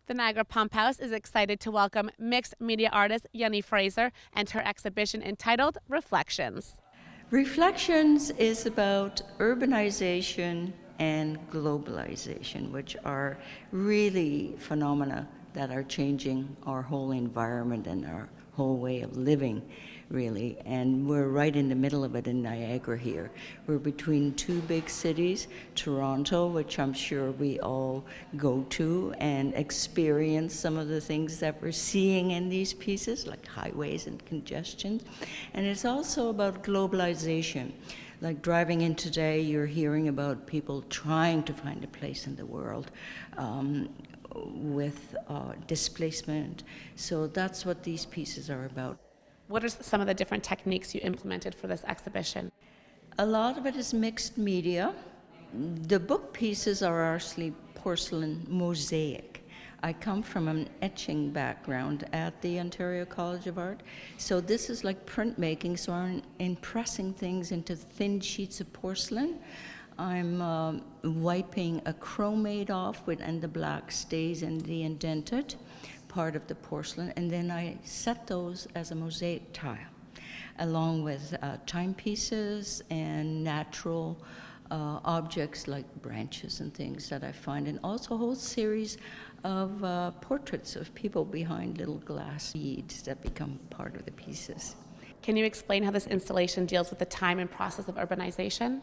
The Niagara Pumphouse is excited to welcome mixed media artist Janny Fraser and her exhibition entitled Reflections. Reflections is about urbanization and globalization, which are really phenomena that are changing our whole environment and our whole way of living, really. And we're right in the middle of it in Niagara here. We're between two big cities, Toronto, which I'm sure we all go to and experience some of the things that we're seeing in these pieces, like highways and congestion. And it's also about globalization. Like driving in today, you're hearing about people trying to find a place in the world. With displacement. So that's what these pieces are about. What are some of the different techniques you implemented for this exhibition? A lot of it is mixed media. The book pieces are actually porcelain mosaic. I come from an etching background at the Ontario College of Art. So this is like printmaking, so I'm impressing things into thin sheets of porcelain. I'm wiping a chromate off and the black stays in the indented part of the porcelain, and then I set those as a mosaic tile along with timepieces and natural objects like branches and things that I find, and also a whole series of portraits of people behind little glass beads that become part of the pieces. Can you explain how this installation deals with the time and process of urbanization?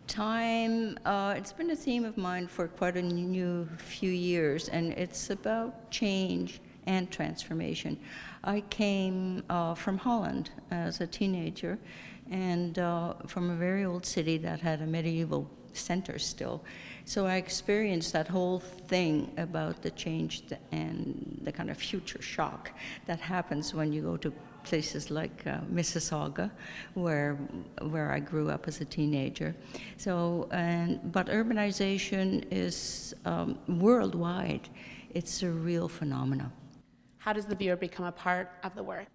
Time, it's been a theme of mine for quite a few years, and it's about change and transformation. I came from Holland as a teenager, and from a very old city that had a medieval center still. So I experienced that whole thing about the change and the kind of future shock that happens when you go to places like Mississauga, where I grew up as a teenager. So, but urbanization is worldwide. It's a real phenomenon. How does the viewer become a part of the work?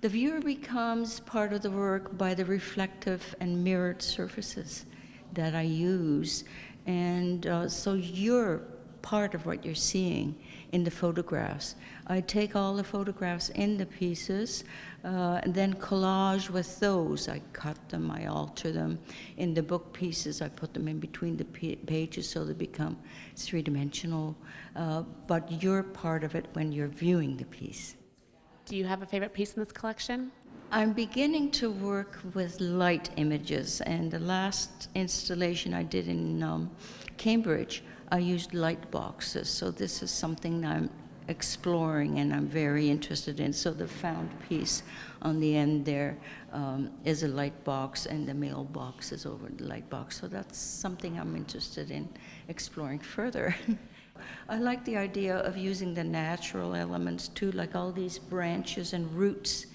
The viewer becomes part of the work by the reflective and mirrored surfaces that I use. And so you're part of what you're seeing in the photographs. I take all the photographs in the pieces and then collage with those. I cut them, I alter them. In the book pieces, I put them in between the pages so they become three-dimensional. But you're part of it when you're viewing the piece. Do you have a favorite piece in this collection? I'm beginning to work with light images, and the last installation I did in Cambridge, I used light boxes. So this is something I'm exploring and I'm very interested in. So the found piece on the end there is a light box, and the mailbox is over the light box. So that's something I'm interested in exploring further. I like the idea of using the natural elements too, like all these branches and roots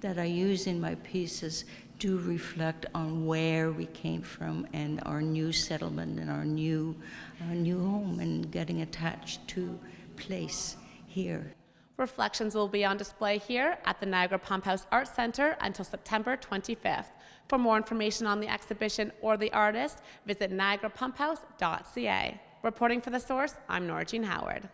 that I use in my pieces do reflect on where we came from and our new settlement and our new home, and getting attached to place here. Reflections will be on display here at the Niagara Pumphouse Arts Centre until September 25th. For more information on the exhibition or the artist, visit niagarapumphouse.ca. Reporting for The Source, I'm Norah-Jean Howard.